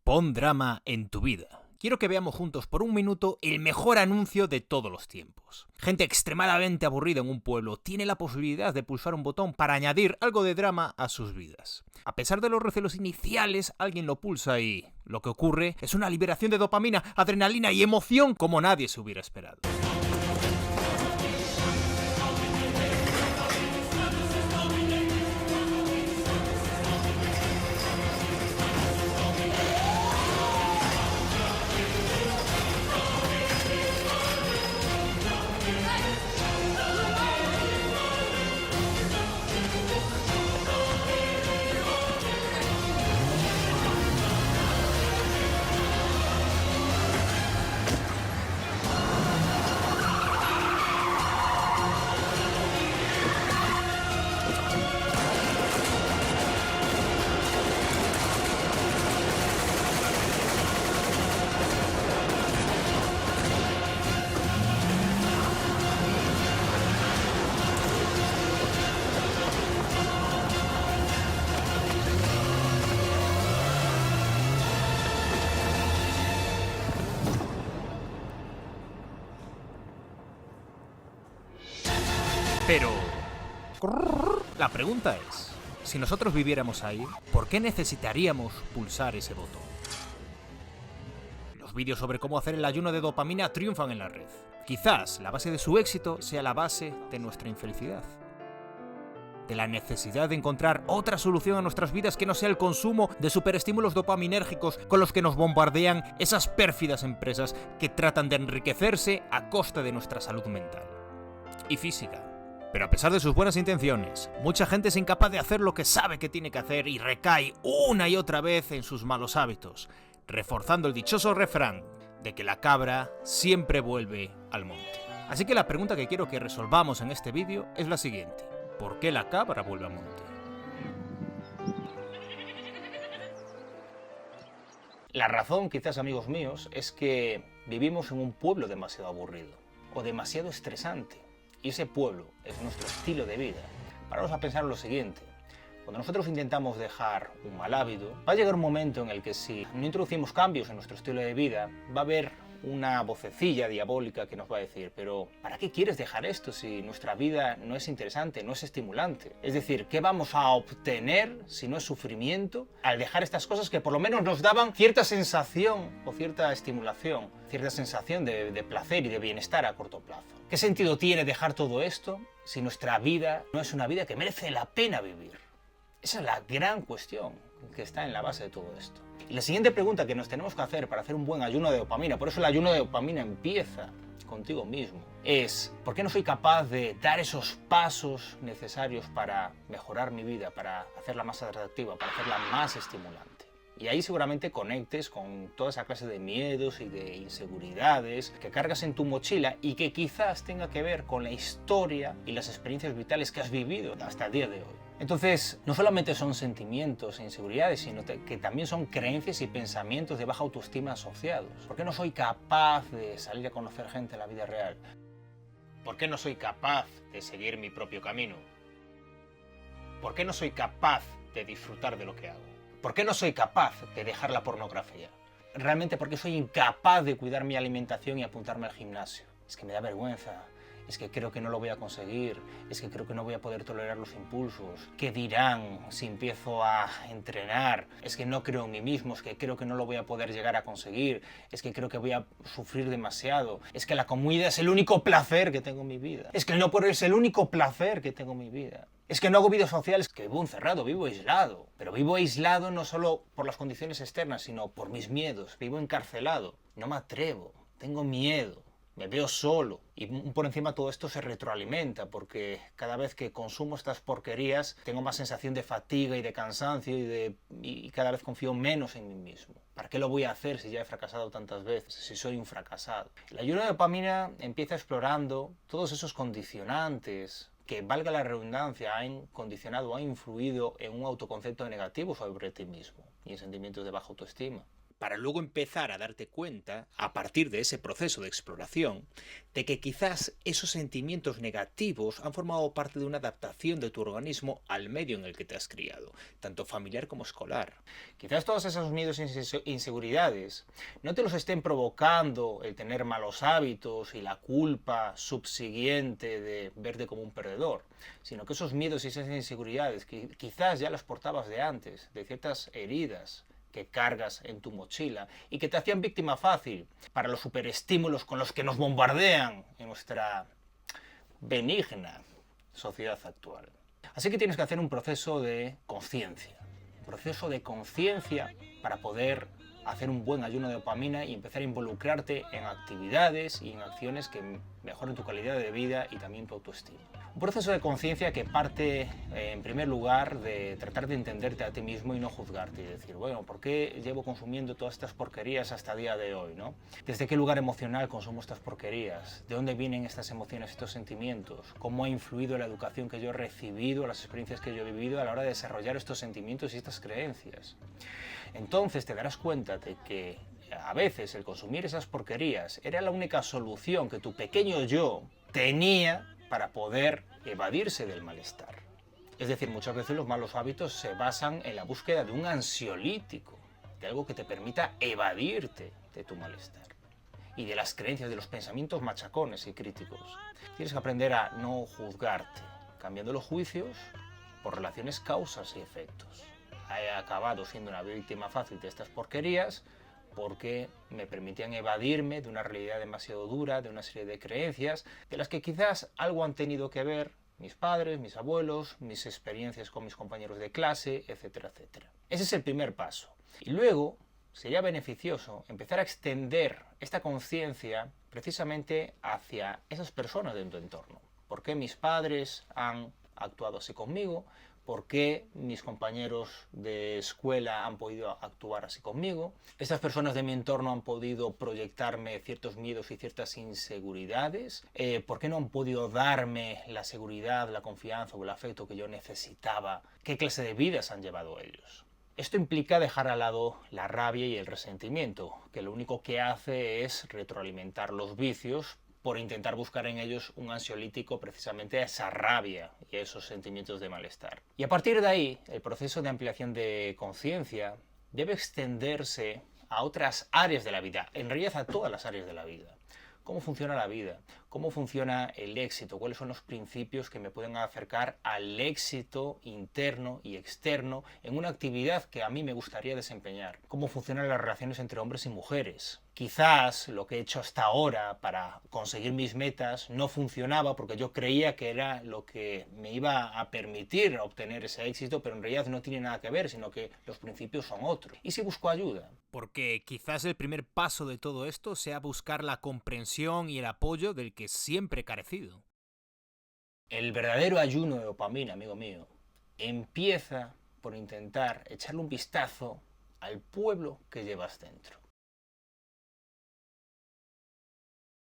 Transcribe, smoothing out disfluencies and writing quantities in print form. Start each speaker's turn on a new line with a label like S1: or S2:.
S1: Pon drama en tu vida. Quiero que veamos juntos por un minuto el mejor anuncio de todos los tiempos. Gente extremadamente aburrida en un pueblo tiene la posibilidad de pulsar un botón para añadir algo de drama a sus vidas. A pesar de los recelos iniciales, alguien lo pulsa y lo que ocurre es una liberación de dopamina, adrenalina y emoción como nadie se hubiera esperado. Pero la pregunta es, si nosotros viviéramos ahí, ¿por qué necesitaríamos pulsar ese botón? Los vídeos sobre cómo hacer el ayuno de dopamina triunfan en la red. Quizás la base de su éxito sea la base de nuestra infelicidad. De la necesidad de encontrar otra solución a nuestras vidas que no sea el consumo de superestímulos dopaminérgicos con los que nos bombardean esas pérfidas empresas que tratan de enriquecerse a costa de nuestra salud mental y física. Pero a pesar de sus buenas intenciones, mucha gente es incapaz de hacer lo que sabe que tiene que hacer y recae una y otra vez en sus malos hábitos, reforzando el dichoso refrán de que la cabra siempre vuelve al monte. Así que la pregunta que quiero que resolvamos en este vídeo es la siguiente: ¿por qué la cabra vuelve al monte? La razón, quizás, amigos míos, es que vivimos en un pueblo demasiado aburrido o demasiado estresante. Y ese pueblo es nuestro estilo de vida. Paraos a pensar lo siguiente: cuando nosotros intentamos dejar un mal hábito, va a llegar un momento en el que si no introducimos cambios en nuestro estilo de vida, va a haber una vocecilla diabólica que nos va a decir: pero ¿para qué quieres dejar esto si nuestra vida no es interesante, no es estimulante? Es decir, ¿qué vamos a obtener si no es sufrimiento al dejar estas cosas que por lo menos nos daban cierta sensación o cierta estimulación, cierta sensación de placer y de bienestar a corto plazo? ¿Qué sentido tiene dejar todo esto si nuestra vida no es una vida que merece la pena vivir? Esa es la gran cuestión que está en la base de todo esto. Y la siguiente pregunta que nos tenemos que hacer para hacer un buen ayuno de dopamina, por eso el ayuno de dopamina empieza contigo mismo, es: ¿por qué no soy capaz de dar esos pasos necesarios para mejorar mi vida, para hacerla más atractiva, para hacerla más estimulante? Y ahí seguramente conectes con toda esa clase de miedos y de inseguridades que cargas en tu mochila y que quizás tenga que ver con la historia y las experiencias vitales que has vivido hasta el día de hoy. Entonces, no solamente son sentimientos e inseguridades, sino que también son creencias y pensamientos de baja autoestima asociados. ¿Por qué no soy capaz de salir a conocer gente en la vida real? ¿Por qué no soy capaz de seguir mi propio camino? ¿Por qué no soy capaz de disfrutar de lo que hago? ¿Por qué no soy capaz de dejar la pornografía? Realmente, ¿por qué soy incapaz de cuidar mi alimentación y apuntarme al gimnasio? Es que me da vergüenza. Es que creo que no lo voy a conseguir, es que creo que no voy a poder tolerar los impulsos. ¿Qué dirán si empiezo a entrenar? Es que no creo en mí mismo, es que creo que no lo voy a poder llegar a conseguir, es que creo que voy a sufrir demasiado, es que la comida es el único placer que tengo en mi vida, es que el no poder es el único placer que tengo en mi vida. Es que no hago vídeos sociales, que vivo encerrado, vivo aislado. Pero vivo aislado no solo por las condiciones externas, sino por mis miedos. Vivo encarcelado, no me atrevo, tengo miedo. Me veo solo y por encima todo esto se retroalimenta porque cada vez que consumo estas porquerías tengo más sensación de fatiga y de cansancio y cada vez confío menos en mí mismo. ¿Para qué lo voy a hacer si ya he fracasado tantas veces, si soy un fracasado? El ayuno de dopamina empieza explorando todos esos condicionantes que, valga la redundancia, han condicionado o han influido en un autoconcepto negativo sobre ti mismo y en sentimientos de baja autoestima. para luego empezar a darte cuenta, a partir de ese proceso de exploración, de que quizás esos sentimientos negativos han formado parte de una adaptación de tu organismo al medio en el que te has criado, tanto familiar como escolar. Quizás todos esos miedos e inseguridades no te los estén provocando el tener malos hábitos y la culpa subsiguiente de verte como un perdedor, sino que esos miedos y esas inseguridades que quizás ya las portabas de antes, de ciertas heridas que cargas en tu mochila y que te hacían víctima fácil para los superestímulos con los que nos bombardean en nuestra benigna sociedad actual. Así que tienes que hacer un proceso de conciencia. Un proceso de conciencia para poder hacer un buen ayuno de dopamina y empezar a involucrarte en actividades y en acciones que mejoren tu calidad de vida y también tu autoestima. Un proceso de conciencia que parte, en primer lugar, de tratar de entenderte a ti mismo y no juzgarte y decir, bueno, ¿por qué llevo consumiendo todas estas porquerías hasta el día de hoy, ¿no? ¿Desde qué lugar emocional consumo estas porquerías? ¿De dónde vienen estas emociones, estos sentimientos? ¿Cómo ha influido la educación que yo he recibido, las experiencias que yo he vivido a la hora de desarrollar estos sentimientos y estas creencias? Entonces te darás cuenta de que a veces el consumir esas porquerías era la única solución que tu pequeño yo tenía para poder evadirse del malestar. Es decir, muchas veces los malos hábitos se basan en la búsqueda de un ansiolítico, de algo que te permita evadirte de tu malestar y de las creencias, de los pensamientos machacones y críticos. Tienes que aprender a no juzgarte, cambiando los juicios por relaciones causas y efectos. He acabado siendo una víctima fácil de estas porquerías porque me permitían evadirme de una realidad demasiado dura, de una serie de creencias, de las que quizás algo han tenido que ver mis padres, mis abuelos, mis experiencias con mis compañeros de clase, etcétera, etcétera. Ese es el primer paso. Y luego sería beneficioso empezar a extender esta conciencia precisamente hacia esas personas de tu entorno. ¿Por qué mis padres han actuado así conmigo? ¿Por qué mis compañeros de escuela han podido actuar así conmigo? ¿Estas personas de mi entorno han podido proyectarme ciertos miedos y ciertas inseguridades? ¿Por qué no han podido darme la seguridad, la confianza o el afecto que yo necesitaba? ¿Qué clase de vidas han llevado ellos? Esto implica dejar al lado la rabia y el resentimiento, que lo único que hace es retroalimentar los vicios por intentar buscar en ellos un ansiolítico precisamente a esa rabia y a esos sentimientos de malestar. Y a partir de ahí, el proceso de ampliación de conciencia debe extenderse a otras áreas de la vida, en realidad a todas las áreas de la vida. ¿Cómo funciona la vida? ¿Cómo funciona el éxito? ¿Cuáles son los principios que me pueden acercar al éxito interno y externo en una actividad que a mí me gustaría desempeñar? ¿Cómo funcionan las relaciones entre hombres y mujeres? Quizás lo que he hecho hasta ahora para conseguir mis metas no funcionaba porque yo creía que era lo que me iba a permitir obtener ese éxito, pero en realidad no tiene nada que ver, sino que los principios son otros. ¿Y si busco ayuda?
S2: Porque quizás el primer paso de todo esto sea buscar la comprensión y el apoyo del que siempre he carecido.
S1: El verdadero ayuno de dopamina, amigo mío, empieza por intentar echarle un vistazo al pueblo que llevas dentro.